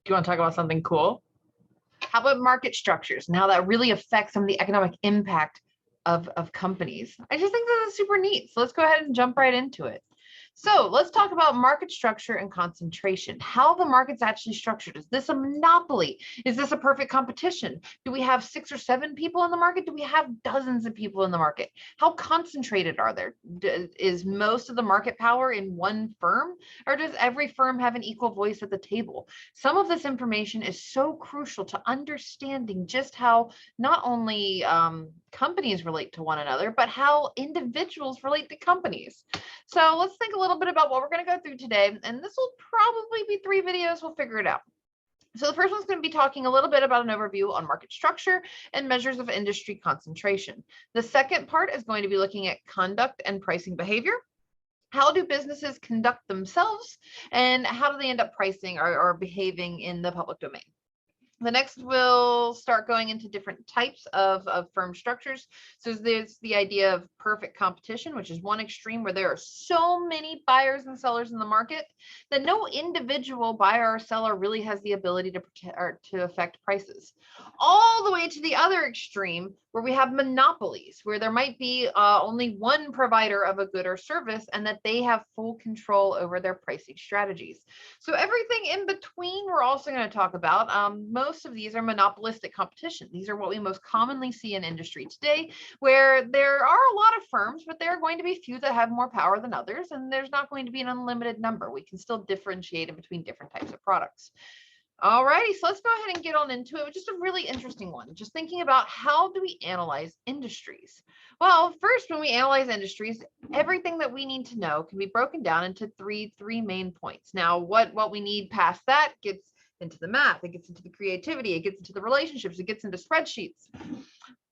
Do you want to talk about something cool? How about market structures and how that really affects some of the economic impact of companies? I just think that is super neat. So let's go ahead and jump right into it. So let's talk about market structure and concentration, how the market's actually structured. Is this a monopoly? Is this a perfect competition? Do we have 6 or 7 people in the market? Do we have dozens of people in the market? How concentrated are there? Is most of the market power in one firm, or does every firm have an equal voice at the table? Some of this information is so crucial to understanding just how not only companies relate to one another, but how individuals relate to companies. So let's think a little bit about what we're going to go through today. And this will probably be 3 videos. We'll figure it out. So the first one's going to be talking a little bit about an overview on market structure and measures of industry concentration. The second part is going to be looking at conduct and pricing behavior. How do businesses conduct themselves, and how do they end up pricing or behaving in the public domain? The next will start going into different types of firm structures. So there's the idea of perfect competition, which is one extreme where there are so many buyers and sellers in the market that no individual buyer or seller really has the ability to protect or to affect prices. All the way to the other extreme where we have monopolies, where there might be only one provider of a good or service and that they have full control over their pricing strategies. So everything in between we're also going to talk about. Most of these are monopolistic competition. These are what we most commonly see in industry today, where there are a lot of firms, but there are going to be few that have more power than others, and there's not going to be an unlimited number. We can still differentiate in between different types of products. Alrighty, so let's go ahead and get on into it with just a really interesting one. Just thinking about how do we analyze industries? Well, first, when we analyze industries, everything that we need to know can be broken down into three main points. Now, what we need past that gets into the math, it gets into the creativity, it gets into the relationships, it gets into spreadsheets.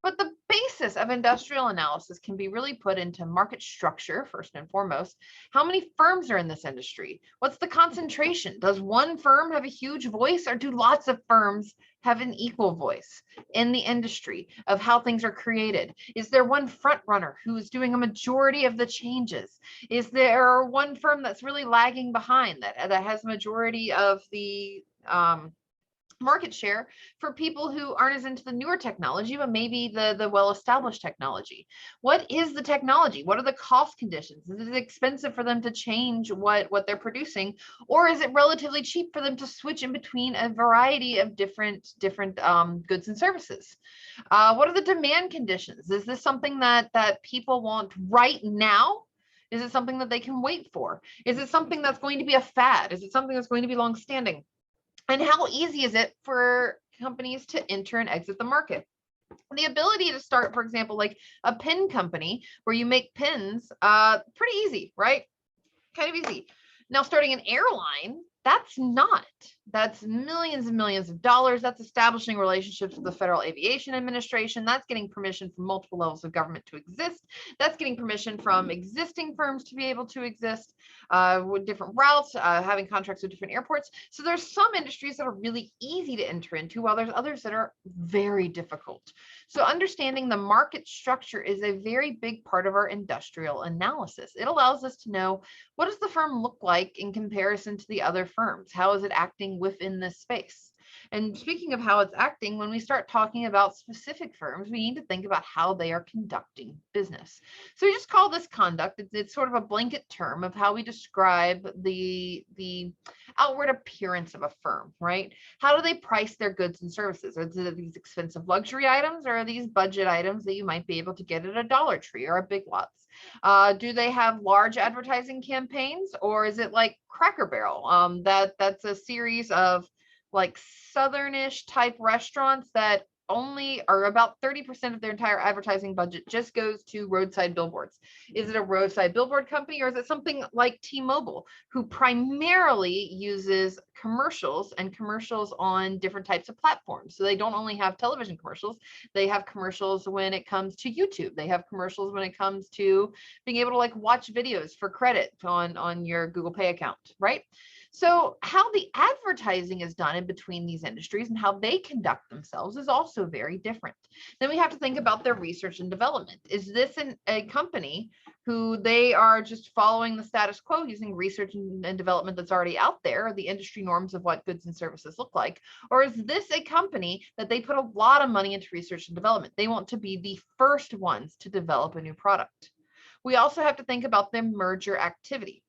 But the basis of industrial analysis can be really put into market structure, first and foremost. How many firms are in this industry? What's the concentration? Does one firm have a huge voice, or do lots of firms have an equal voice in the industry of how things are created? Is there one front runner who's doing a majority of the changes? Is there one firm that's really lagging behind that has a majority of the market share for people who aren't as into the newer technology, but maybe the well-established technology? What is the technology? What are the cost conditions? Is it expensive for them to change what they're producing, or is it relatively cheap for them to switch in between a variety of different goods and services? What are the demand conditions? Is this something that people want right now? Is it something that they can wait for? Is it something that's going to be a fad? Is it something that's going to be long-standing? And how easy is it for companies to enter and exit the market? The ability to start, for example, like a pin company where you make pins, pretty easy, right? Kind of easy. Now, starting an airline, that's not. That's millions and millions of dollars. That's establishing relationships with the Federal Aviation Administration. That's getting permission from multiple levels of government to exist. That's getting permission from existing firms to be able to exist with different routes, having contracts with different airports. So there's some industries that are really easy to enter into, while there's others that are very difficult. So understanding the market structure is a very big part of our industrial analysis. It allows us to know, what does the firm look like in comparison to the other firms? How is it acting within this space? And speaking of how it's acting, when we start talking about specific firms, we need to think about how they are conducting business. So we just call this conduct. It's sort of a blanket term of how we describe the outward appearance of a firm, right? How do they price their goods and services? Are these expensive luxury items, or are these budget items that you might be able to get at a Dollar Tree or a Big Lots? Do they have large advertising campaigns, or is it like Cracker Barrel? That's a series of like southernish type restaurants that only are about 30% of their entire advertising budget just goes to roadside billboards. Is it a roadside billboard company, or is it something like T-Mobile, who primarily uses commercials on different types of platforms? So they don't only have television commercials, they have commercials when it comes to YouTube. They have commercials when it comes to being able to like watch videos for credit on your Google Pay account, right? So how the advertising is done in between these industries and how they conduct themselves is also very different. Then we have to think about their research and development. Is this a company who they are just following the status quo using research and development that's already out there, or the industry norms of what goods and services look like? Or is this a company that they put a lot of money into research and development? They want to be the first ones to develop a new product. We also have to think about the merger activity.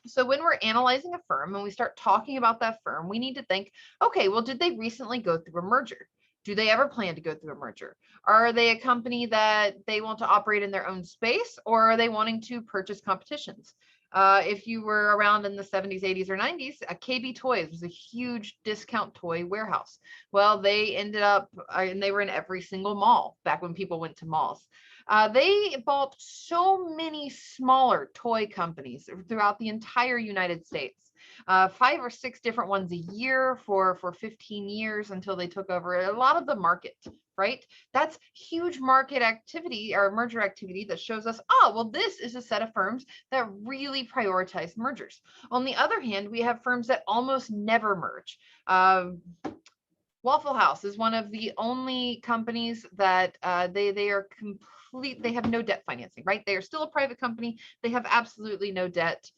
So when we're analyzing a firm and we start talking about that firm, we need to think, okay, well, did they recently go through a merger? Do they ever plan to go through a merger? Are they a company that they want to operate in their own space, or are they wanting to purchase competitions? If you were around in the 70s, 80s, or 90s, KB Toys was a huge discount toy warehouse. Well, they ended up, and they were in every single mall back when people went to malls. They bought so many smaller toy companies throughout the entire United States. 5 or 6 different ones a year for 15 years until they took over a lot of the market, right? That's huge market activity or merger activity that shows us, oh, well, this is a set of firms that really prioritize mergers. On the other hand, we have firms that almost never merge. Waffle House is one of the only companies that they are complete. They have no debt financing, right? They are still a private company. They have absolutely no debt,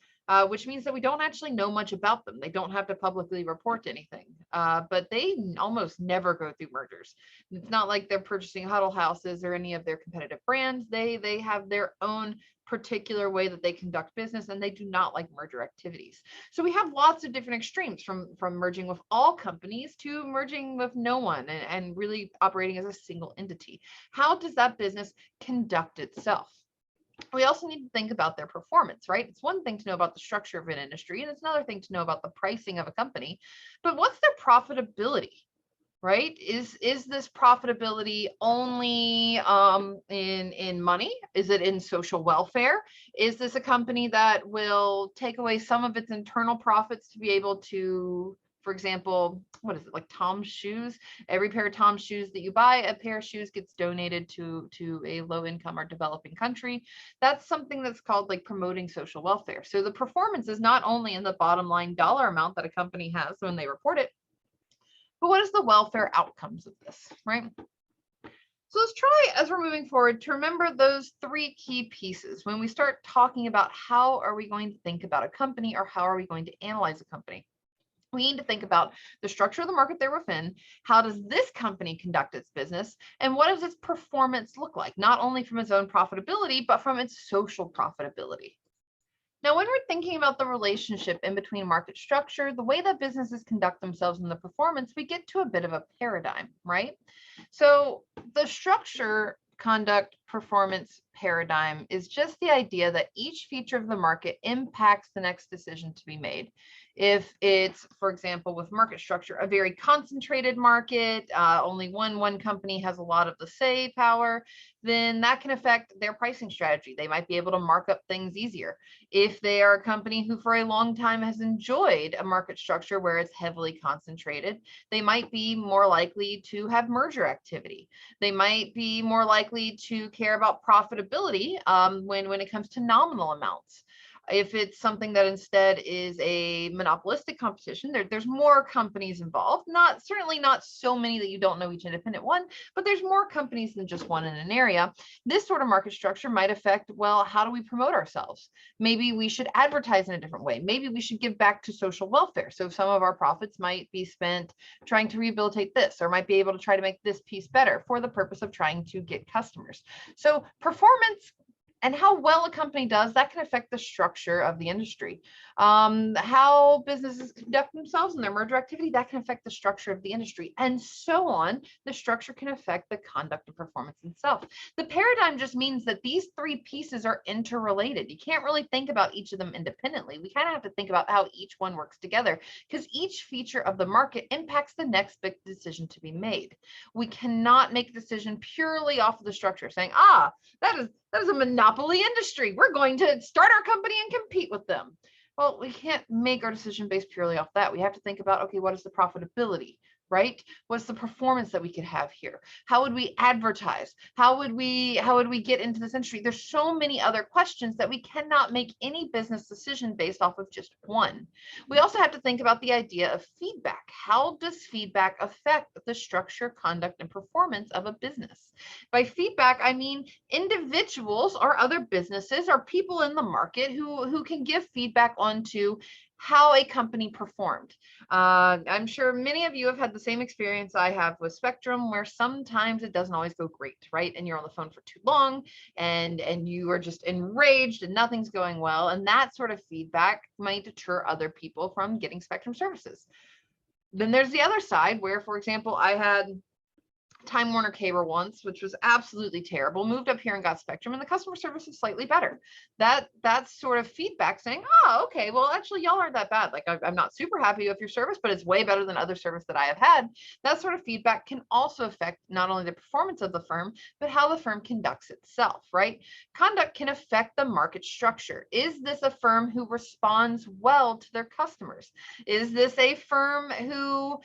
which means that we don't actually know much about them. They don't have to publicly report anything, but they almost never go through mergers. It's not like they're purchasing Huddle Houses or any of their competitive brands. They have their own particular way that they conduct business, and they do not like merger activities. So we have lots of different extremes from merging with all companies to merging with no one and really operating as a single entity. How does that business conduct itself? We also need to think about their performance, right? It's one thing to know about the structure of an industry, and it's another thing to know about the pricing of a company, but what's their profitability? Right? Is this profitability only in money? Is it in social welfare? Is this a company that will take away some of its internal profits to be able to, for example, what is it, like Tom's shoes? Every pair of Tom's shoes that you buy, a pair of shoes gets donated to a low income or developing country. That's something that's called like promoting social welfare. So the performance is not only in the bottom line dollar amount that a company has when they report it, but what is the welfare outcomes of this, right? So let's try, as we're moving forward, to remember those 3 key pieces when we start talking about how are we going to think about a company, or how are we going to analyze a company. We need to think about the structure of the market they're within. How does this company conduct its business? And what does its performance look like, not only from its own profitability, but from its social profitability? Now, when we're thinking about the relationship in between market structure, the way that businesses conduct themselves, and the performance, we get to a bit of a paradigm, right? So the structure, conduct, performance paradigm is just the idea that each feature of the market impacts the next decision to be made. If it's, for example, with market structure, a very concentrated market, only one company has a lot of the say power, then that can affect their pricing strategy. They might be able to mark up things easier. If they are a company who for a long time has enjoyed a market structure where it's heavily concentrated, they might be more likely to have merger activity. They might be more likely to care about profitability when it comes to nominal amounts. If it's something that instead is a monopolistic competition, there's more companies involved, certainly not so many that you don't know each independent one, but there's more companies than just one in an area. This sort of market structure might affect, well, how do we promote ourselves? Maybe we should advertise in a different way. Maybe we should give back to social welfare. So some of our profits might be spent trying to rehabilitate this, or might be able to try to make this piece better for the purpose of trying to get customers. So performance and how well a company does, that can affect the structure of the industry. How businesses conduct themselves in their merger activity, that can affect the structure of the industry, and so on. The structure can affect the conduct and performance itself. The paradigm just means that these 3 pieces are interrelated. You can't really think about each of them independently. We kind of have to think about how each one works together, because each feature of the market impacts the next big decision to be made. We cannot make a decision purely off of the structure, saying, that is a monopoly industry. We're going to start our company and compete with them. Well, we can't make our decision based purely off that. We have to think about, okay, what is the profitability? right? What's the performance that we could have here? How would we advertise? How would we get into this industry? There's so many other questions that we cannot make any business decision based off of just one. We also have to think about the idea of feedback. How does feedback affect the structure, conduct, and performance of a business? By feedback, I mean individuals or other businesses or people in the market who can give feedback onto how a company performed. I'm sure many of you have had the same experience I have with Spectrum, where sometimes it doesn't always go great, right? And you're on the phone for too long and you are just enraged and nothing's going well. And that sort of feedback might deter other people from getting Spectrum services. Then there's the other side where, for example, I had Time Warner Cable once, which was absolutely terrible, moved up here and got Spectrum, and the customer service is slightly better. That's sort of feedback saying, oh, okay, well, actually, y'all aren't that bad. Like, I'm not super happy with your service, but it's way better than other service that I have had. That sort of feedback can also affect not only the performance of the firm, but how the firm conducts itself, right? Conduct can affect the market structure. Is this a firm who responds well to their customers? Is this a firm who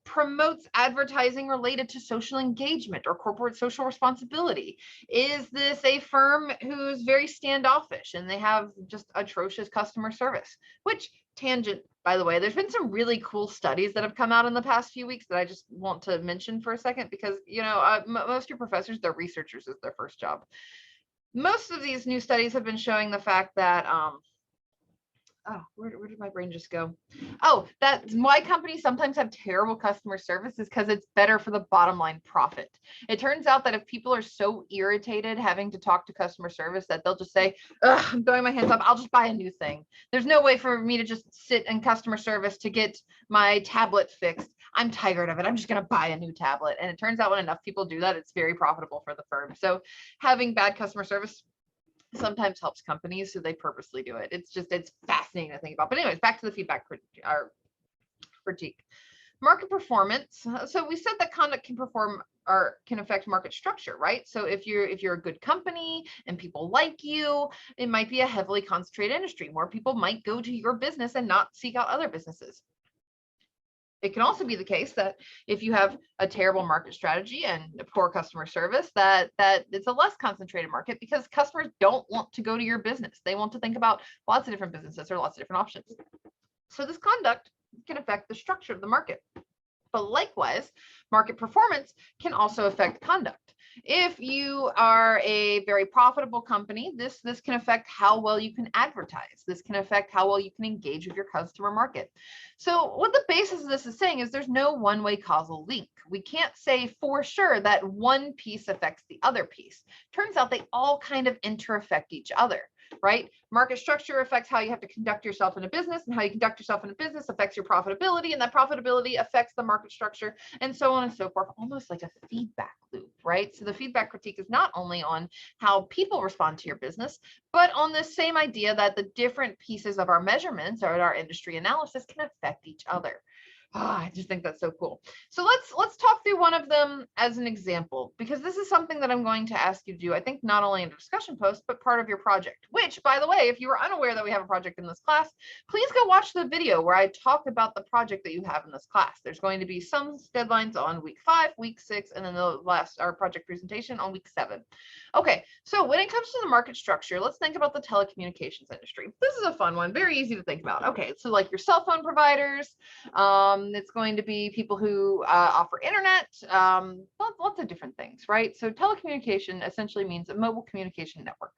promotes advertising related to social engagement or corporate social responsibility? Is this a firm who's very standoffish and they have just atrocious customer service? Which, tangent, by the way, there's been some really cool studies that have come out in the past few weeks that I just want to mention for a second, because, you know, most of your professors, they're researchers, is their first job. Most of these new studies have been showing the fact that oh, where did my brain just go? Oh, that's why companies sometimes have terrible customer service, is because it's better for the bottom line profit. It turns out that if people are so irritated having to talk to customer service that they'll just say, ugh, I'm throwing my hands up, I'll just buy a new thing. There's no way for me to just sit in customer service to get my tablet fixed. I'm tired of it. I'm just going to buy a new tablet. And it turns out when enough people do that, it's very profitable for the firm. So having bad customer service sometimes helps companies, so they purposely do it. It's fascinating to think about. But anyways, back to the feedback critique. Market performance. So we said that conduct can perform or can affect market structure, right? So if you're a good company and people like you, it might be a heavily concentrated industry. More people might go to your business and not seek out other businesses. It can also be the case that if you have a terrible market strategy and a poor customer service, that it's a less concentrated market, because customers don't want to go to your business. They want to think about lots of different businesses or lots of different options. So this conduct can affect the structure of the market. But likewise, market performance can also affect conduct. If you are a very profitable company, this can affect how well you can advertise. This can affect how well you can engage with your customer market. So what the basis of this is saying is there's no one-way causal link. We can't say for sure that one piece affects the other piece. Turns out they all kind of inter-affect each other, right? Market structure affects how you have to conduct yourself in a business, and how you conduct yourself in a business affects your profitability, and that profitability affects the market structure, and so on and so forth, almost like a feedback loop, right? So the feedback critique is not only on how people respond to your business, but on the same idea that the different pieces of our measurements or our industry analysis can affect each other. Oh, I just think that's so cool. So let's talk through one of them as an example, because this is something that I'm going to ask you to do, I think, not only in a discussion post, but part of your project, which, by the way, if you were unaware that we have a project in this class, please go watch the video where I talk about the project that you have in this class. There's going to be some deadlines on week 5, week 6, and then our project presentation on week 7. Okay, so when it comes to the market structure, let's think about the telecommunications industry. This is a fun one, very easy to think about. Okay, so like your cell phone providers, it's going to be people who offer internet, lots of different things, right? So telecommunication essentially means a mobile communication network.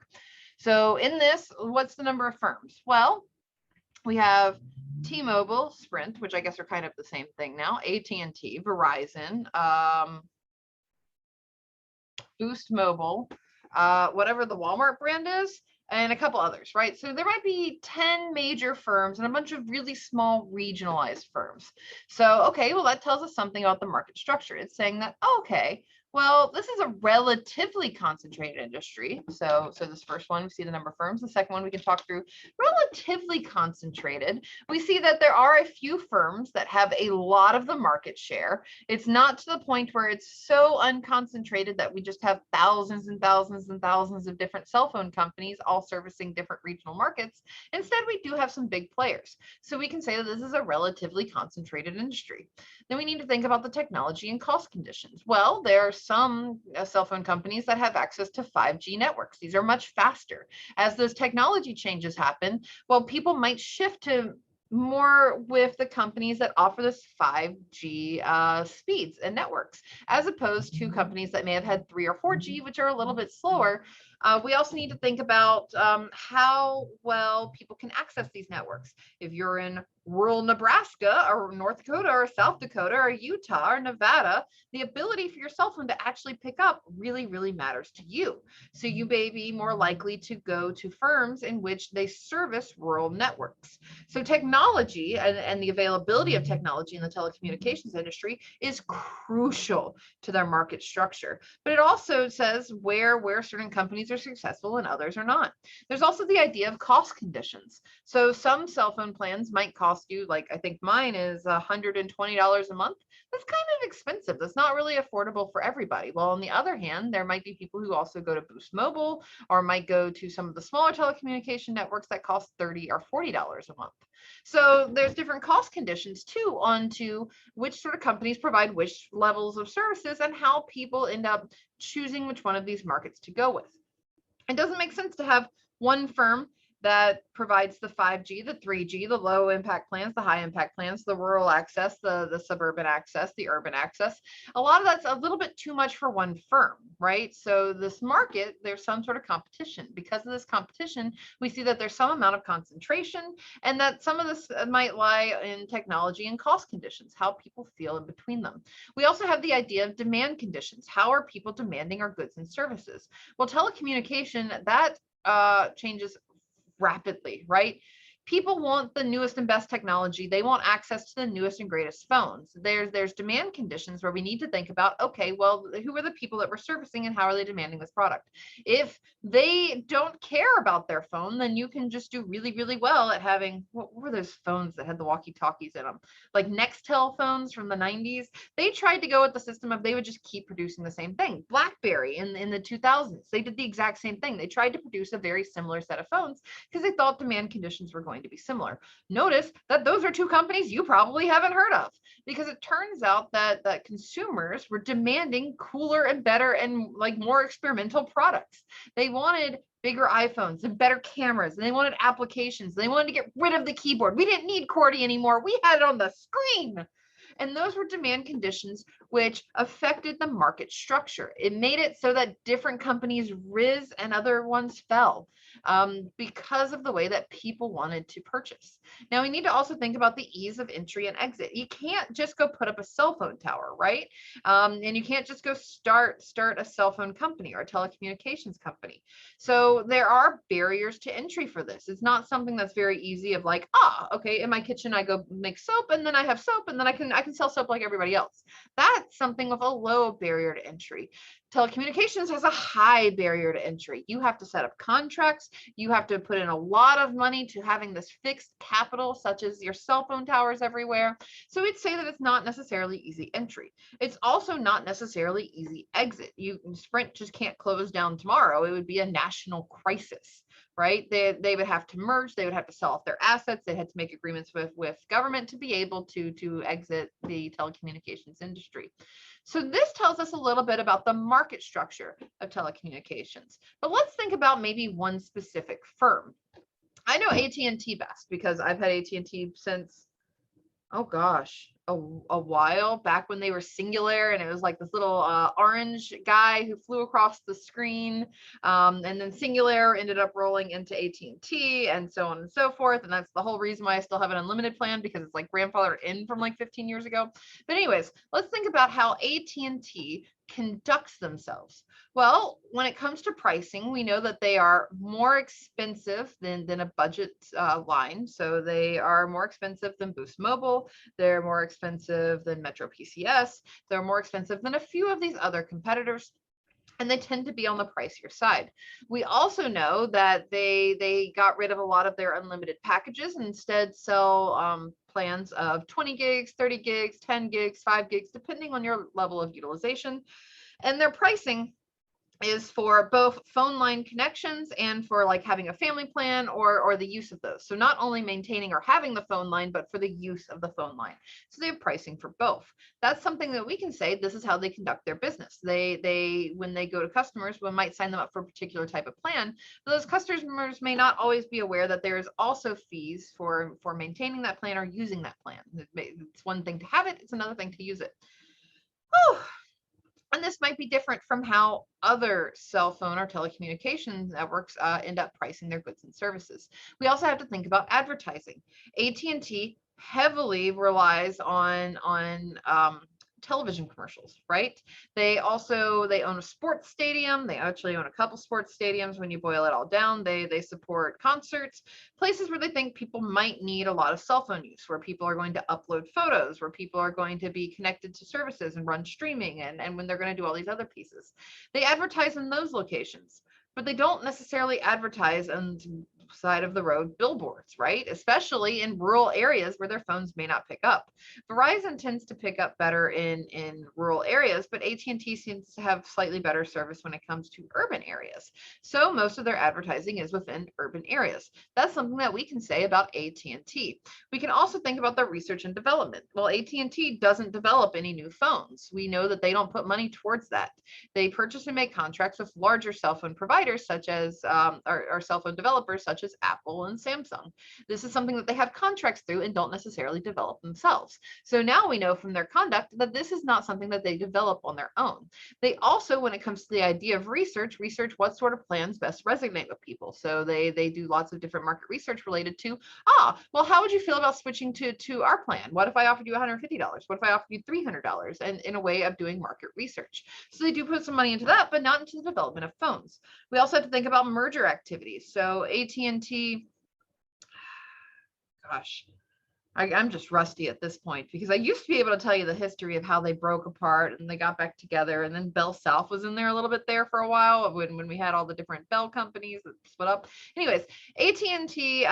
So in this, what's the number of firms? Well, we have T-Mobile, Sprint, which I guess are kind of the same thing now, AT&T, Verizon, Boost Mobile, whatever the Walmart brand is, and a couple others, right? So there might be 10 major firms and a bunch of really small regionalized firms. So, okay, well, that tells us something about the market structure. It's saying that, okay, Well, this is a relatively concentrated industry. So this first one, we see the number of firms. The second one we can talk through, relatively concentrated. We see that there are a few firms that have a lot of the market share. It's not to the point where it's so unconcentrated that we just have thousands and thousands and thousands of different cell phone companies all servicing different regional markets. Instead, we do have some big players. So we can say that this is a relatively concentrated industry. Then we need to think about the technology and cost conditions. Well, there are some cell phone companies that have access to 5G networks. These are much faster. As those technology changes happen, well, people might shift to more with the companies that offer this 5G speeds and networks, as opposed to companies that may have had 3 or 4G, which are a little bit slower. We also need to think about how well people can access these networks. If you're in rural Nebraska or North Dakota or South Dakota or Utah or Nevada, the ability for your cell phone to actually pick up really, really matters to you. So you may be more likely to go to firms in which they service rural networks. So technology and the availability of technology in the telecommunications industry is crucial to their market structure. But it also says where certain companies are successful and others are not. There's also the idea of cost conditions. So some cell phone plans might cost you, like I think mine is $120 a month. That's kind of expensive. That's not really affordable for everybody. Well, on the other hand, there might be people who also go to Boost Mobile or might go to some of the smaller telecommunication networks that cost $30 or $40 a month. So there's different cost conditions too onto which sort of companies provide which levels of services and how people end up choosing which one of these markets to go with. It doesn't make sense to have one firm that provides the 5G, the 3G, the low impact plans, the high impact plans, the rural access, the suburban access, the urban access. A lot of that's a little bit too much for one firm, right? So this market, there's some sort of competition. Because of this competition, we see that there's some amount of concentration and that some of this might lie in technology and cost conditions, how people feel in between them. We also have the idea of demand conditions. How are people demanding our goods and services? Well, telecommunication, that changes rapidly, right? People want the newest and best technology. They want access to the newest and greatest phones. There's demand conditions where we need to think about, okay, well, who are the people that we're servicing and how are they demanding this product? If they don't care about their phone, then you can just do really, really well at having, what were those phones that had the walkie-talkies in them? Like Nextel phones from the 90s. They tried to go with the system of they would just keep producing the same thing. BlackBerry in the 2000s, they did the exact same thing. They tried to produce a very similar set of phones because they thought demand conditions were going to be similar. Notice that those are two companies you probably haven't heard of, because it turns out that consumers were demanding cooler and better and like more experimental products. They wanted bigger iPhones and better cameras, and they wanted applications. They wanted to get rid of the keyboard. We didn't need QWERTY anymore. We had it on the screen. And those were demand conditions which affected the market structure. It made it so that different companies rose and other ones fell because of the way that people wanted to purchase. Now, we need to also think about the ease of entry and exit. You can't just go put up a cell phone tower, right? And you can't just go start a cell phone company or a telecommunications company. So there are barriers to entry for this. It's not something that's very easy of like, okay, in my kitchen, I go make soap and then I have soap and then I can sell soap like everybody else. That's something with a low barrier to entry. Telecommunications has a high barrier to entry. You have to set up contracts. You have to put in a lot of money to having this fixed capital, such as your cell phone towers everywhere. So we'd say that it's not necessarily easy entry. It's also not necessarily easy exit. Sprint just can't close down tomorrow. It would be a national crisis, right? They would have to merge. They would have to sell off their assets. They had to make agreements with government to be able to exit the telecommunications industry. So this tells us a little bit about the market structure of telecommunications. But let's think about maybe one specific firm. I know AT&T best because I've had AT&T since, oh gosh, a while back when they were Singular, and it was like this little orange guy who flew across the screen, and then Singular ended up rolling into AT&T and so on and so forth, and that's the whole reason why I still have an unlimited plan, because it's like grandfathered in from like 15 years ago. But anyways, let's think about how AT&T conducts themselves? Well, when it comes to pricing, we know that they are more expensive than a budget line. So they are more expensive than Boost Mobile. They're more expensive than Metro PCS. They're more expensive than a few of these other competitors, and they tend to be on the pricier side. We also know that they got rid of a lot of their unlimited packages and instead sell plans of 20 gigs, 30 gigs, 10 gigs, 5 gigs, depending on your level of utilization. And their pricing is for both phone line connections and for like having a family plan or the use of those. So not only maintaining or having the phone line, but for the use of the phone line. So they have pricing for both. That's something that we can say this is how they conduct their business. They when they go to customers, we might sign them up for a particular type of plan, but those customers may not always be aware that there's also fees for maintaining that plan or using that plan. It's one thing to have it, it's another thing to use it. Whew. And this might be different from how other cell phone or telecommunications networks end up pricing their goods and services. We also have to think about advertising. AT&T heavily relies on television commercials, right? They own a sports stadium. They actually own a couple sports stadiums. When you boil it all down, they support concerts, places where they think people might need a lot of cell phone use, where people are going to upload photos, where people are going to be connected to services and run streaming, and when they're going to do all these other pieces. They advertise in those locations, but they don't necessarily advertise on side of the road billboards, right? Especially in rural areas where their phones may not pick up. Verizon tends to pick up better in rural areas, but AT&T seems to have slightly better service when it comes to urban areas. So most of their advertising is within urban areas. That's something that we can say about AT&T. We can also think about their research and development. Well, AT&T doesn't develop any new phones. We know that they don't put money towards that. They purchase and make contracts with larger cell phone providers, such as or cell phone developers, such as Apple and Samsung. This is something that they have contracts through and don't necessarily develop themselves. So now we know from their conduct that this is not something that they develop on their own. They also, when it comes to the idea of research what sort of plans best resonate with people. So they do lots of different market research related to, well, how would you feel about switching to our plan? What if I offered you $150? What if I offered you $300? And in a way of doing market research. So they do put some money into that, but not into the development of phones. We also have to think about merger activities. So AT&T, gosh, I'm just rusty at this point, because I used to be able to tell you the history of how they broke apart and they got back together, and then Bell South was in there a little bit there for a while when we had all the different Bell companies that split up. Anyways, AT&T,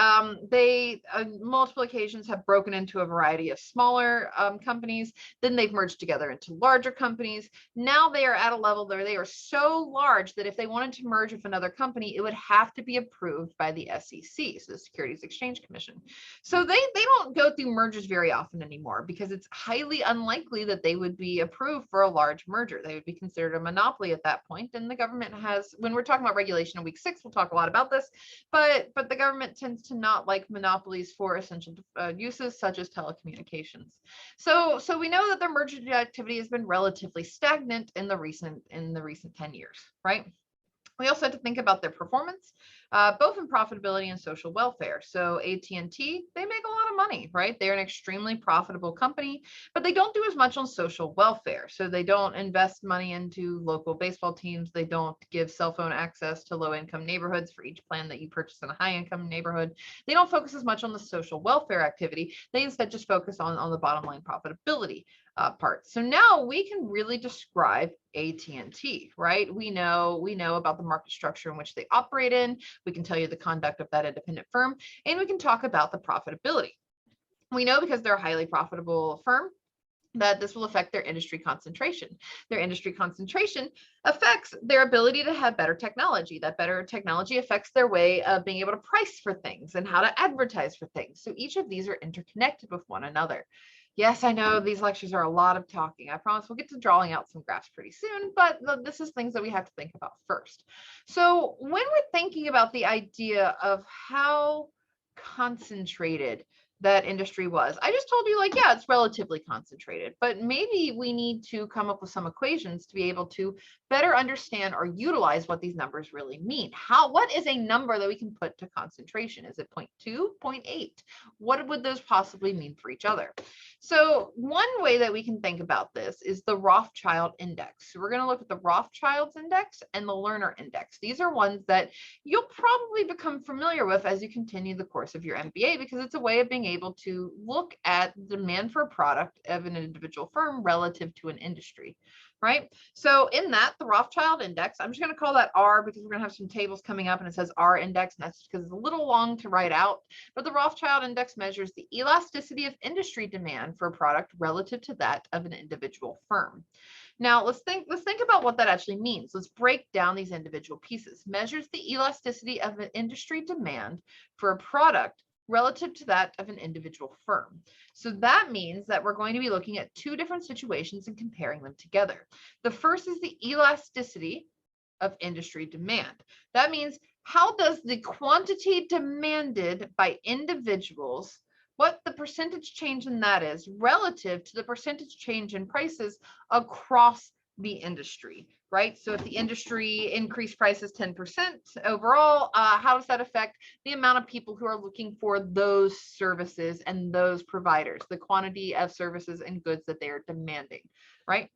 they on multiple occasions have broken into a variety of smaller companies. Then they've merged together into larger companies. Now they are at a level where they are so large that if they wanted to merge with another company, it would have to be approved by the SEC, so the Securities Exchange Commission. So they don't go through mergers very often anymore, because it's highly unlikely that they would be approved for a large merger. They would be considered a monopoly at that point. And the government has, when we're talking about regulation in week 6, we'll talk a lot about this, but the government tends to not like monopolies for essential uses such as telecommunications. So we know that their merger activity has been relatively stagnant in the recent 10 years, right? We also have to think about their performance, both in profitability and social welfare. So AT&T, they make a lot of money, right? They're an extremely profitable company, but they don't do as much on social welfare. So they don't invest money into local baseball teams. They don't give cell phone access to low-income neighborhoods for each plan that you purchase in a high-income neighborhood. They don't focus as much on the social welfare activity. They instead just focus on the bottom line profitability part. So now we can really describe AT&T, right? We know about the market structure in which they operate in. We can tell you the conduct of that independent firm, and we can talk about the profitability. We know, because they're a highly profitable firm, that this will affect their industry concentration. Their industry concentration affects their ability to have better technology. That better technology affects their way of being able to price for things and how to advertise for things. So each of these are interconnected with one another. Yes, I know these lectures are a lot of talking. I promise we'll get to drawing out some graphs pretty soon, but this is things that we have to think about first. So when we're thinking about the idea of how concentrated that industry was, I just told you, like, yeah, it's relatively concentrated, but maybe we need to come up with some equations to be able to better understand or utilize what these numbers really mean. What is a number that we can put to concentration? Is it 0.2, 0.8? What would those possibly mean for each other? So one way that we can think about this is the Rothschild index. So we're going to look at the Rothschild's index and the Lerner index. These are ones that you'll probably become familiar with as you continue the course of your MBA, because it's a way of being able to look at the demand for a product of an individual firm relative to an industry, right? So in that, the Rothschild index, I'm just going to call that R because we're going to have some tables coming up and it says R index, and that's because it's a little long to write out. But the Rothschild index measures the elasticity of industry demand for a product relative to that of an individual firm. Now let's think about what that actually means. Let's break down these individual pieces. Measures the elasticity of an industry demand for a product relative to that of an individual firm. So that means that we're going to be looking at two different situations and comparing them together. The first is the elasticity of industry demand. That means, how does the quantity demanded by individuals, what the percentage change in that is relative to the percentage change in prices across the industry, right? So if the industry increased prices 10% overall, how does that affect the amount of people who are looking for those services and those providers, the quantity of services and goods that they are demanding, right?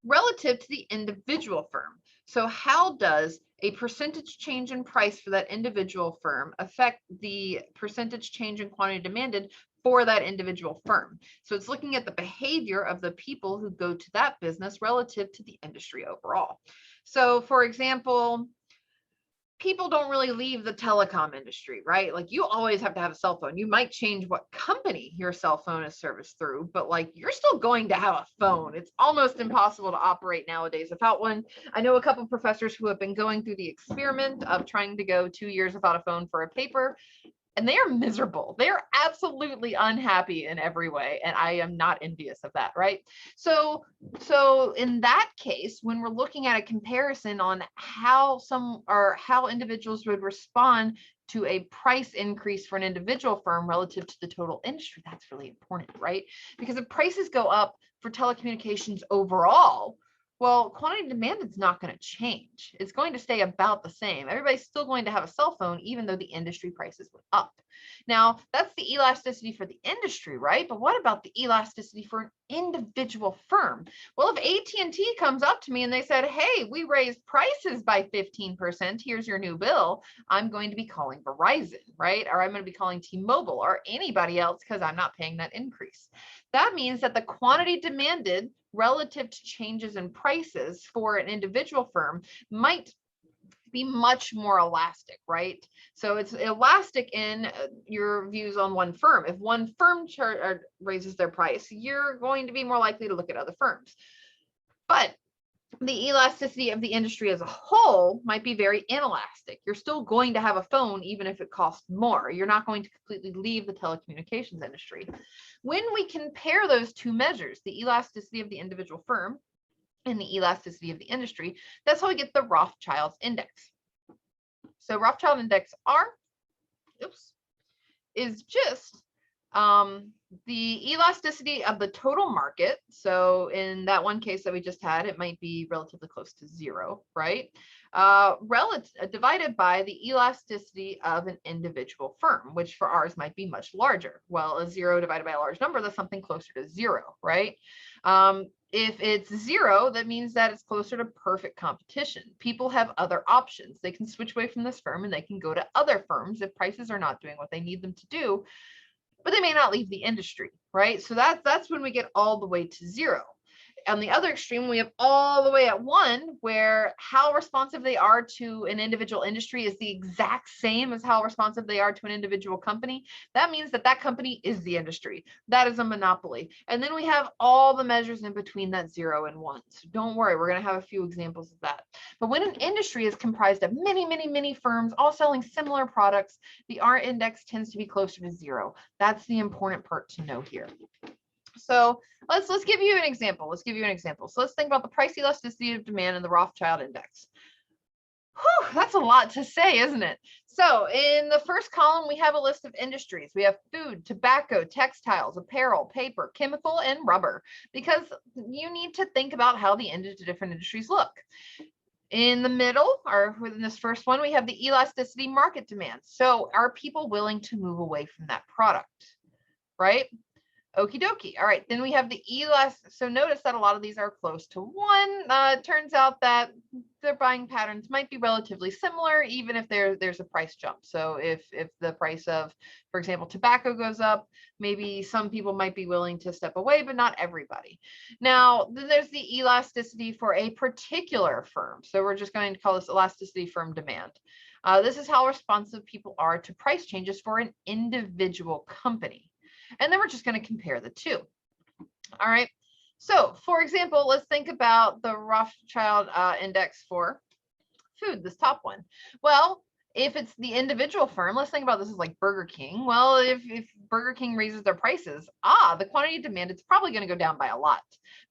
Relative to the individual firm. So how does a percentage change in price for that individual firm affect the percentage change in quantity demanded for that individual firm? So it's looking at the behavior of the people who go to that business relative to the industry overall. So for example, people don't really leave the telecom industry, right? Like, you always have to have a cell phone. You might change what company your cell phone is serviced through, but like, you're still going to have a phone. It's almost impossible to operate nowadays without one. I know a couple of professors who have been going through the experiment of trying to go 2 years without a phone for a paper, and they are miserable. They are absolutely unhappy in every way. And I am not envious of that, right? So in that case, when we're looking at a comparison on how individuals would respond to a price increase for an individual firm relative to the total industry, that's really important, right? Because if prices go up for telecommunications overall, well, quantity demand is not going to change. It's going to stay about the same. Everybody's still going to have a cell phone, even though the industry prices went up. Now, that's the elasticity for the industry, right? But what about the elasticity for an individual firm? Well, if AT&T comes up to me and they said, hey, we raised prices by 15%, here's your new bill, I'm going to be calling Verizon, right? Or I'm going to be calling T-Mobile or anybody else because I'm not paying that increase. That means that the quantity demanded relative to changes in prices for an individual firm might be much more elastic, right? So it's elastic in your views on one firm. If one firm raises their price, you're going to be more likely to look at other firms. But the elasticity of the industry as a whole might be very inelastic. You're still going to have a phone even if it costs more. You're not going to completely leave the telecommunications industry. When we compare those two measures, the elasticity of the individual firm and the elasticity of the industry, that's how we get the Rothschild's index. So Rothschild index R, is just the elasticity of the total market. So in that one case that we just had, it might be relatively close to 0, right? Divided by the elasticity of an individual firm, which for ours might be much larger. Well, a 0 divided by a large number, that's something closer to 0, right? If it's 0, that means that it's closer to perfect competition. People have other options. They can switch away from this firm and they can go to other firms if prices are not doing what they need them to do, but they may not leave the industry, right? So that's when we get all the way to 0. On the other extreme, we have all the way at 1, where how responsive they are to an individual industry is the exact same as how responsive they are to an individual company. That means that that company is the industry. That is a monopoly. And then we have all the measures in between that 0 and 1. So don't worry, we're going to have a few examples of that. But when an industry is comprised of many, many, many firms all selling similar products, the R index tends to be closer to 0. That's the important part to know here. So let's give you an example. So let's think about the price elasticity of demand in the Rothschild index. Whew, that's a lot to say, isn't it? So in the first column, we have a list of industries. We have food, tobacco, textiles, apparel, paper, chemical, and rubber, because you need to think about how the different industries look. In the middle, or within this first one, we have the elasticity market demand. So are people willing to move away from that product, right? Okie dokie. All right, then we have the elastic. So notice that a lot of these are close to 1. It turns out that their buying patterns might be relatively similar, even if there's a price jump. So if the price of, for example, tobacco goes up, maybe some people might be willing to step away, but not everybody. Now, then there's the elasticity for a particular firm. So we're just going to call this elasticity firm demand. This is how responsive people are to price changes for an individual company. And then we're just going to compare the two. All right. So for example, let's think about the Rothschild index for food, this top one. Well, if it's the individual firm, let's think about this as like Burger King. Well, if Burger King raises their prices, the quantity of demand, it's probably going to go down by a lot.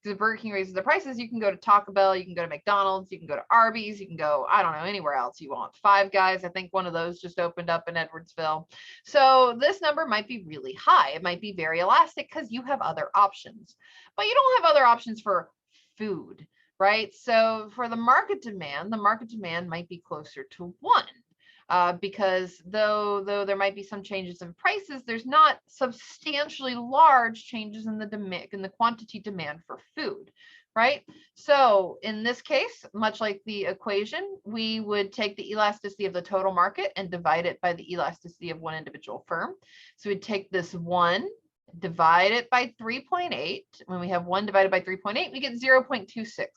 Because if Burger King raises their prices, you can go to Taco Bell, you can go to McDonald's, you can go to Arby's, you can go, I don't know, anywhere else you want. Five Guys, I think one of those just opened up in Edwardsville. So this number might be really high. It might be very elastic because you have other options. But you don't have other options for food, right? So for the market demand might be closer to 1. Because though there might be some changes in prices, there's not substantially large changes in the demand, in the quantity demand for food, right? So in this case, much like the equation, we would take the elasticity of the total market and divide it by the elasticity of one individual firm. So we'd take this 1, divide it by 3.8. When we have 1 divided by 3.8, we get 0.26.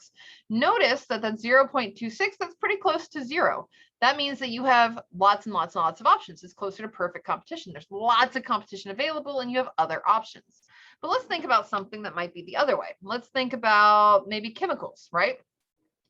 Notice that 0.26, that's pretty close to 0. That means that you have lots and lots and lots of options. It's closer to perfect competition. There's lots of competition available and you have other options. But let's think about something that might be the other way. Let's think about maybe chemicals, right?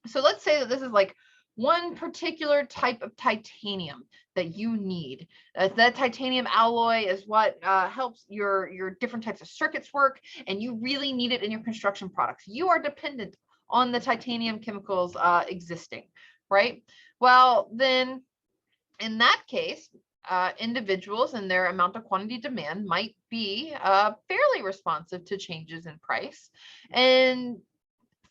So let's say that this is like one particular type of titanium that you need. That titanium alloy is what helps your different types of circuits work, and you really need it in your construction products. You are dependent on the titanium chemicals existing, right? Well, then in that case, individuals and their amount of quantity demand might be fairly responsive to changes in price. And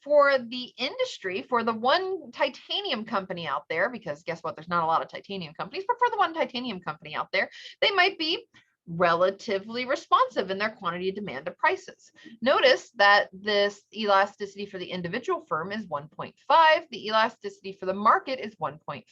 for the industry, for the one titanium company out there, because guess what, there's not a lot of titanium companies, but for the one titanium company out there, they might be relatively responsive in their quantity demand to prices. Notice that this elasticity for the individual firm is 1.5. The elasticity for the market is 1.5.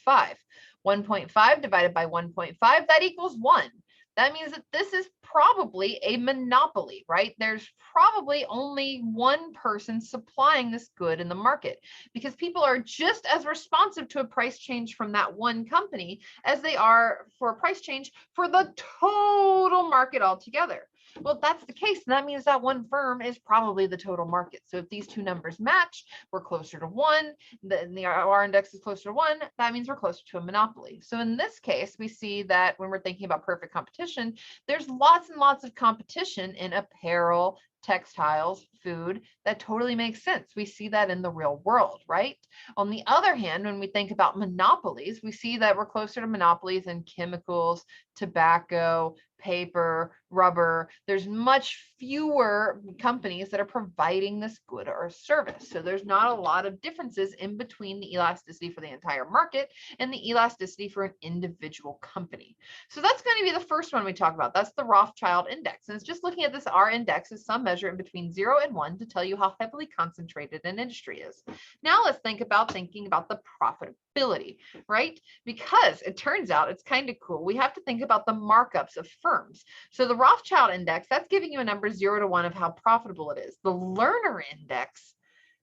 1.5 divided by 1.5, that equals 1. That means that this is probably a monopoly, right? There's probably only one person supplying this good in the market because people are just as responsive to a price change from that one company as they are for a price change for the total market altogether. Well, if that's the case, that means that one firm is probably the total market. So if these two numbers match, we're closer to 1, the R index is closer to 1, that means we're closer to a monopoly. So in this case, we see that when we're thinking about perfect competition, there's lots and lots of competition in apparel, textiles, food. That totally makes sense. We see that in the real world, right? On the other hand, when we think about monopolies, we see that we're closer to monopolies in chemicals, tobacco, paper, rubber. There's much fewer companies that are providing this good or service. So there's not a lot of differences in between the elasticity for the entire market and the elasticity for an individual company. So that's going to be the first one we talk about. That's the Rothschild index. And it's just looking at this R index as some measure in between 0 and 1 to tell you how heavily concentrated an industry is. Now let's think about the profitability, right? Because it turns out it's kind of cool. We have to think about the markups of firms. So the Rothschild index, that's giving you a number 0 to 1 of how profitable it is. The Lerner index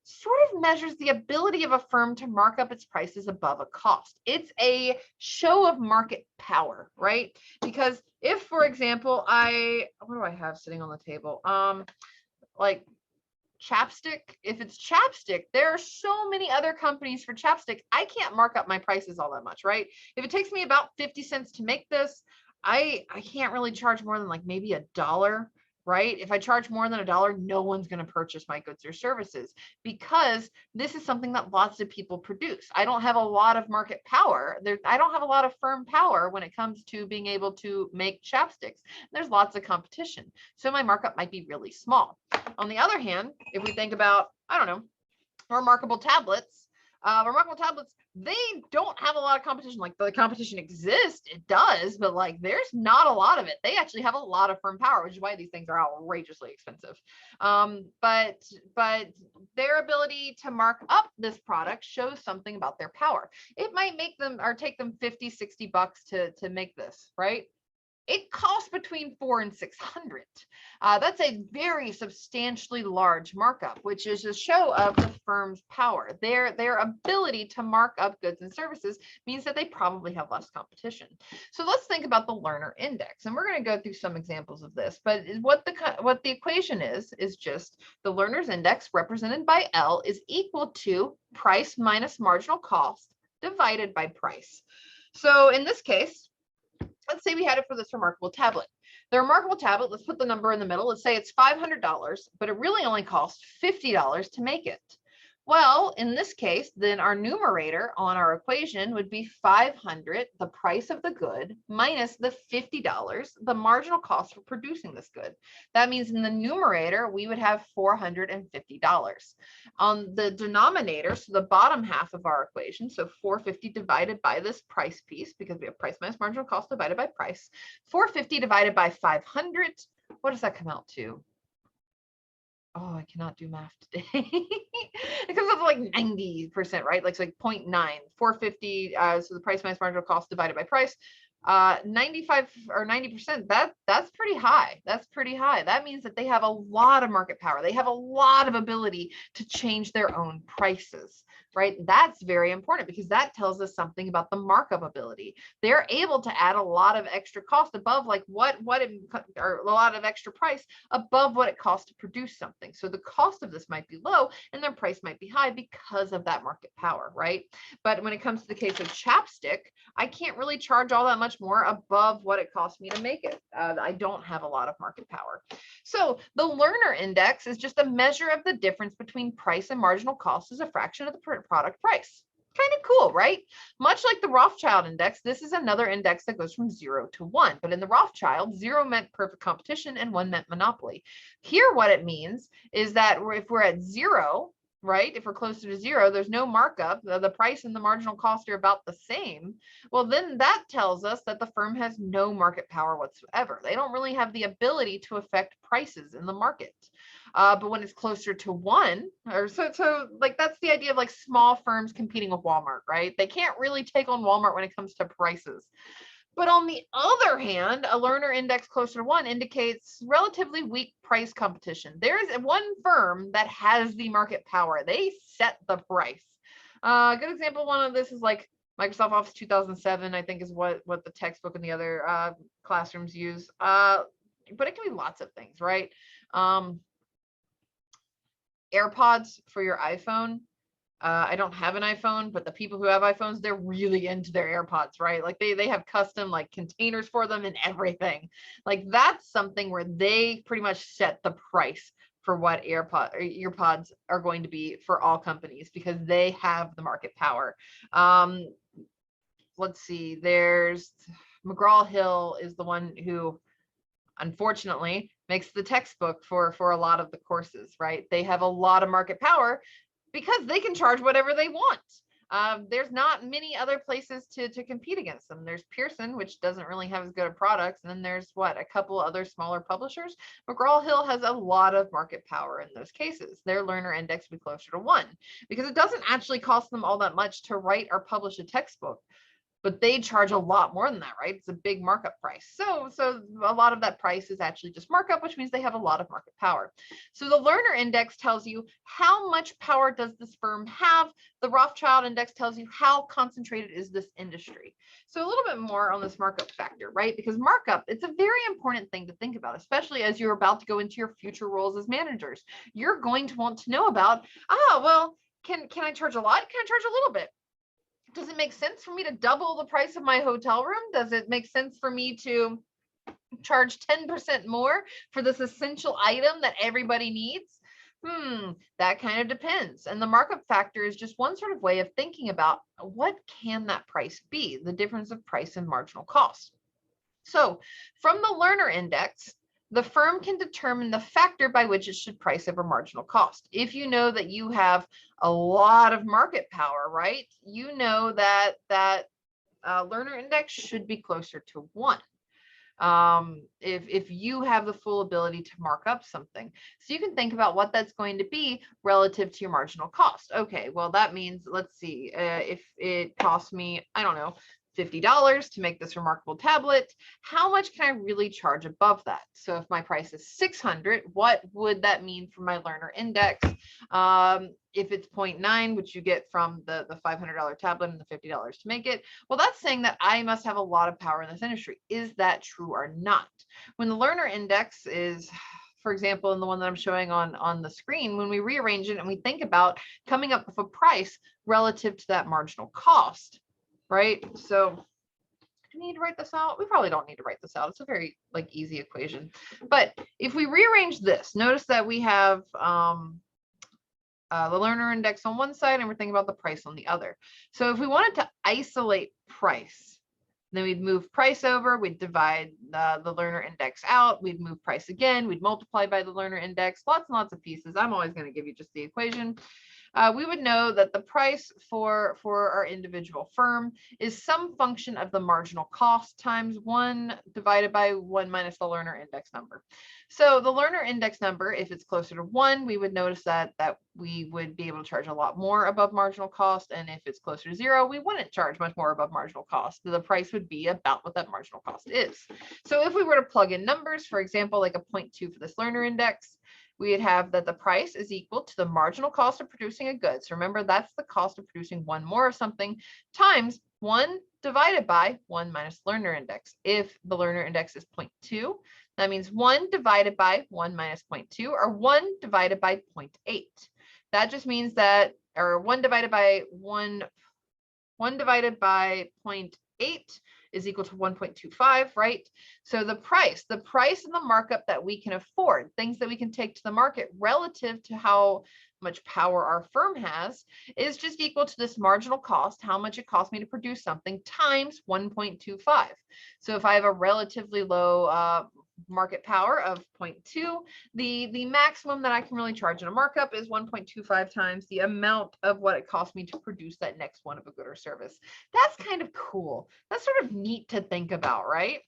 sort of measures the ability of a firm to mark up its prices above a cost. It's a show of market power, right? Because if, for example, what do I have sitting on the table? Like chapstick. If it's chapstick, there are so many other companies for chapstick. I can't mark up my prices all that much, right? If it takes me about 50 cents to make this, I can't really charge more than like maybe $1, right? If I charge more than $1, no one's going to purchase my goods or services because this is something that lots of people produce. I don't have a lot of market power. I don't have a lot of firm power when it comes to being able to make chapsticks. There's lots of competition. So my markup might be really small. On the other hand, if we think about, I don't know, remarkable tablets, Remarkable tablets, they don't have a lot of competition. Like the competition exists, it does, but like there's not a lot of it. They actually have a lot of firm power, which is why these things are outrageously expensive. But their ability to mark up this product shows something about their power. It might make them or take them 50, 60 bucks to make this, right? It costs between 400 and 600. That's a very substantially large markup, which is a show of the firm's power. Their ability to mark up goods and services means that they probably have less competition. So let's think about the learner index, and we're going to go through some examples of this. But what the equation is just the learner's index represented by L is equal to price minus marginal cost divided by price. So in this case, let's say we had it for this remarkable tablet. The remarkable tablet, let's put the number in the middle. Let's say it's $500, but it really only costs $50 to make it. Well, in this case, then our numerator on our equation would be 500, the price of the good, minus the $50, the marginal cost for producing this good. That means in the numerator, we would have $450. On the denominator, so the bottom half of our equation, so 450 divided by this price piece, because we have price minus marginal cost divided by price, 450 divided by 500, what does that come out to? Oh, I cannot do math today. It comes up to like 90%, right? Like, it's like 0.9, 450. So the price minus marginal cost divided by price, 95 or 90%. That's pretty high. That's pretty high. That means that they have a lot of market power. They have a lot of ability to change their own prices, right? That's very important because that tells us something about the markup ability. They're able to add a lot of extra cost above like or a lot of extra price above what it costs to produce something. So the cost of this might be low and their price might be high because of that market power, right? But when it comes to the case of chapstick, I can't really charge all that much more above what it costs me to make it. I don't have a lot of market power. So the learner index is just a measure of the difference between price and marginal cost as a fraction of the product price. Kind of cool, right? Much like the Rothschild index, this is another index that goes from 0 to 1. But in the Rothschild, 0 meant perfect competition and 1 meant monopoly. Here, what it means is that if we're at 0, right? If we're closer to 0, there's no markup. The price and the marginal cost are about the same. Well, then that tells us that the firm has no market power whatsoever. They don't really have the ability to affect prices in the market. But when it's closer to 1, or so like that's the idea of like small firms competing with Walmart, right? They can't really take on Walmart when it comes to prices. But on the other hand, a learner index closer to 1 indicates relatively weak price competition. There is one firm that has the market power. They set the price. A good example of one of this is like Microsoft Office 2007, I think is what the textbook and the other classrooms use. But it can be lots of things, right? AirPods for your iPhone. I don't have an iPhone, but the people who have iPhones, they're really into their AirPods, right? Like they have custom like containers for them and everything. Like that's something where they pretty much set the price for what earpods are going to be for all companies because they have the market power. Let's see, there's McGraw-Hill is the one who unfortunately makes the textbook for a lot of the courses, right? They have a lot of market power because they can charge whatever they want. There's not many other places to compete against them. There's Pearson, which doesn't really have as good of products. And then there's a couple other smaller publishers. McGraw-Hill has a lot of market power in those cases. Their learner index would be closer to 1 because it doesn't actually cost them all that much to write or publish a textbook. But they charge a lot more than that, right? It's a big markup price. So a lot of that price is actually just markup, which means they have a lot of market power. So the learner index tells you how much power does this firm have. The Rothschild index tells you how concentrated is this industry. So a little bit more on this markup factor, right? Because markup, it's a very important thing to think about, especially as you're about to go into your future roles as managers. You're going to want to know about, well, can I charge a lot? Can I charge a little bit? Does it make sense for me to double the price of my hotel room? Does it make sense for me to charge 10% more for this essential item that everybody needs? That kind of depends. And the markup factor is just one sort of way of thinking about what can that price be, the difference of price and marginal cost. So from the learner index, the firm can determine the factor by which it should price over marginal cost. If you know that you have a lot of market power, right? You know that learner index should be closer to 1. If you have the full ability to mark up something. So you can think about what that's going to be relative to your marginal cost. Okay, well, that means, let's see, if it costs me, I don't know, $50 to make this remarkable tablet, how much can I really charge above that? So if my price is 600, what would that mean for my learner index? If it's 0.9, which you get from the $500 tablet and the $50 to make it, well, that's saying that I must have a lot of power in this industry. Is that true or not? When the learner index is, for example, in the one that I'm showing on the screen, when we rearrange it and we think about coming up with a price relative to that marginal cost, right? So do we need to write this out? We probably don't need to write this out. It's a very easy equation. But if we rearrange this, notice that we have the learner index on one side and we're thinking about the price on the other. So if we wanted to isolate price, then we'd move price over, we'd divide the learner index out, we'd move price again, we'd multiply by the learner index, lots and lots of pieces. I'm always going to give you just the equation. We would know that the price for our individual firm is some function of the marginal cost times 1 divided by 1 minus the learner index number. So the learner index number, if it's closer to 1, we would notice that we would be able to charge a lot more above marginal cost. And if it's closer to 0, we wouldn't charge much more above marginal cost. The price would be about what that marginal cost is. So if we were to plug in numbers, for example, like a 0.2 for this learner index, we'd have that the price is equal to the marginal cost of producing a good. So remember, that's the cost of producing 1 more of something times 1 divided by 1 minus learner index. If the learner index is 0.2, that means 1 divided by 1 minus 0.2, or 1 divided by 0.8. That just means that, or 1 divided by 1 divided by 0.8 is equal to 1.25, right? So the price and the markup that we can afford, things that we can take to the market relative to how much power our firm has, is just equal to this marginal cost, how much it costs me to produce something, times 1.25. So if I have a relatively low market power of 0.2, the maximum that I can really charge in a markup is 1.25 times the amount of what it costs me to produce that next one of a good or service. That's kind of cool. That's sort of neat to think about, right?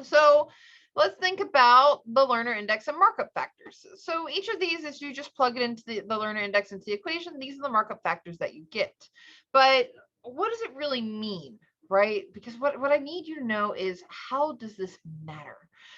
So let's think about the learner index and markup factors. So each of these, is you just plug it into the learner index into the equation, these are the markup factors that you get. But what does it really mean, right? Because what I need you to know is, how does this matter?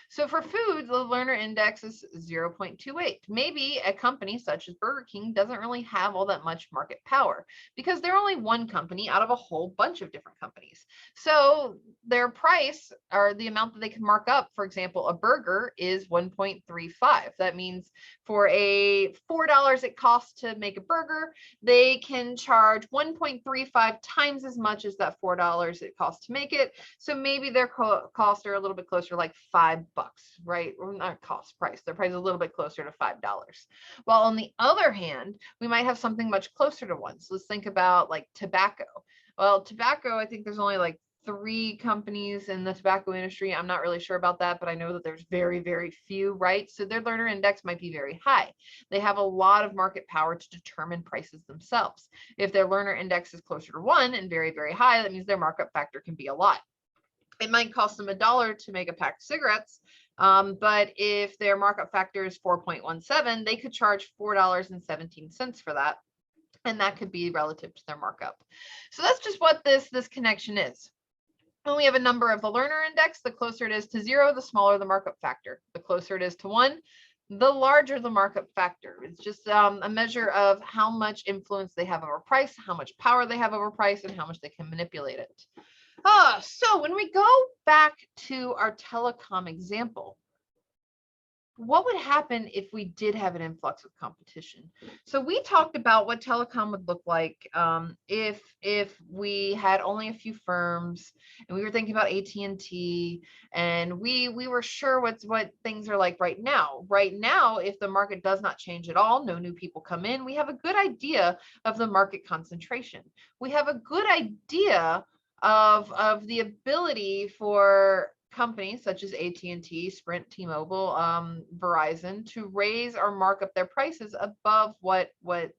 So for food, the learner index is 0.28. Maybe a company such as Burger King doesn't really have all that much market power because they're only one company out of a whole bunch of different companies. So their price, or the amount that they can mark up, for example, a burger is 1.35. That means for a $4 it costs to make a burger, they can charge 1.35 times as much as that $4 it costs to make it. So maybe their costs are a little bit closer, like $5, right? Or not price. Their price is a little bit closer to $5. While on the other hand, we might have something much closer to 1. So let's think about like tobacco. Well, tobacco, I think there's only like 3 companies in the tobacco industry. I'm not really sure about that, but I know that there's very, very few, right? So their learner index might be very high. They have a lot of market power to determine prices themselves. If their learner index is closer to 1 and very, very high, that means their markup factor can be a lot. It might cost them $1 to make a pack of cigarettes, but if their markup factor is 4.17, they could charge $4.17 for that, and that could be relative to their markup. So that's just what this connection is. When we have a number of the learner index, the closer it is to 0, the smaller the markup factor. The closer it is to 1, the larger the markup factor. It's just a measure of how much influence they have over price, how much power they have over price, and how much they can manipulate it. So when we go back to our telecom example, what would happen if we did have an influx of competition? So we talked about what telecom would look like if we had only a few firms, and we were thinking about AT&T, and we were sure what things are like right now. Right now, if the market does not change at all, no new people come in, we have a good idea of the market concentration. We have a good idea of the ability for companies such as AT&T, Sprint, T-Mobile, Verizon to raise or mark up their prices above what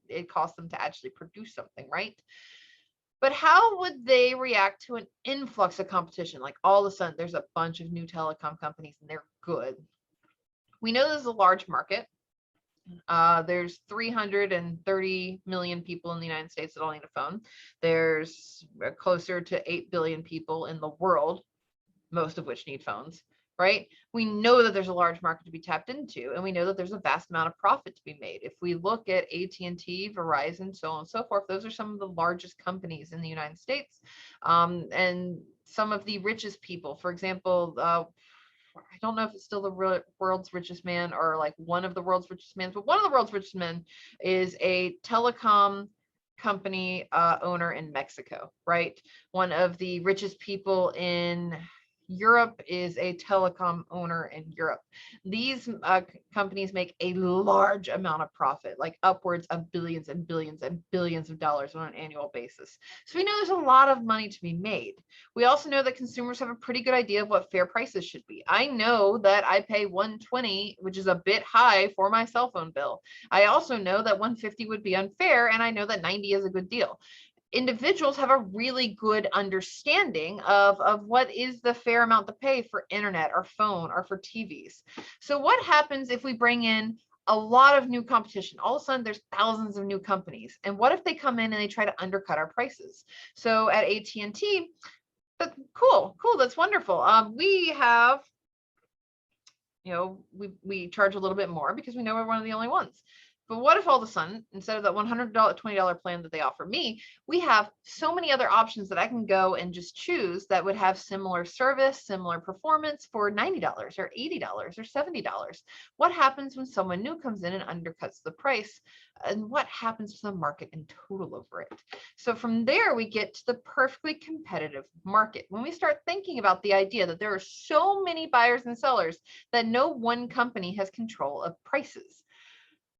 it costs them to actually produce something, right? But how would they react to an influx of competition? Like all of a sudden, there's a bunch of new telecom companies and they're good. We know this is a large market. There's 330 million people in the United States that all need a phone. There's closer to 8 billion people in the world, most of which need phones, right? We know that there's a large market to be tapped into, and we know that there's a vast amount of profit to be made. If we look at AT&T, Verizon, so on and so forth, those are some of the largest companies in the United States, and some of the richest people. For example, I don't know if it's still the world's richest man or like one of the world's richest men, but one of the world's richest men is a telecom company owner in Mexico, right? One of the richest people in Europe is a telecom owner in Europe. These companies make a large amount of profit, like upwards of billions and billions and billions of dollars on an annual basis. So we know there's a lot of money to be made. We also know that consumers have a pretty good idea of what fair prices should be. I know that I pay $120, which is a bit high for my cell phone bill. I also know that $150 would be unfair, and I know that $90 is a good deal. Individuals have a really good understanding of what is the fair amount to pay for internet or phone or for TVs. So what happens if we bring in a lot of new competition? All of a sudden there's thousands of new companies. And what if they come in and they try to undercut our prices? So at AT&T, cool, that's wonderful. We have, we charge a little bit more because we know we're one of the only ones. But what if all of a sudden, instead of that $120 plan that they offer me, we have so many other options that I can go and just choose that would have similar service, similar performance for $90 or $80 or $70? What happens when someone new comes in and undercuts the price? And what happens to the market in total over it? So from there, we get to the perfectly competitive market. When we start thinking about the idea that there are so many buyers and sellers that no one company has control of prices.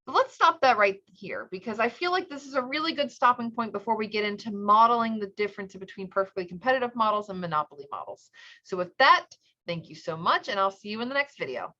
But let's stop that right here, because I feel like this is a really good stopping point before we get into modeling the difference between perfectly competitive models and monopoly models. So with that, thank you so much, and I'll see you in the next video.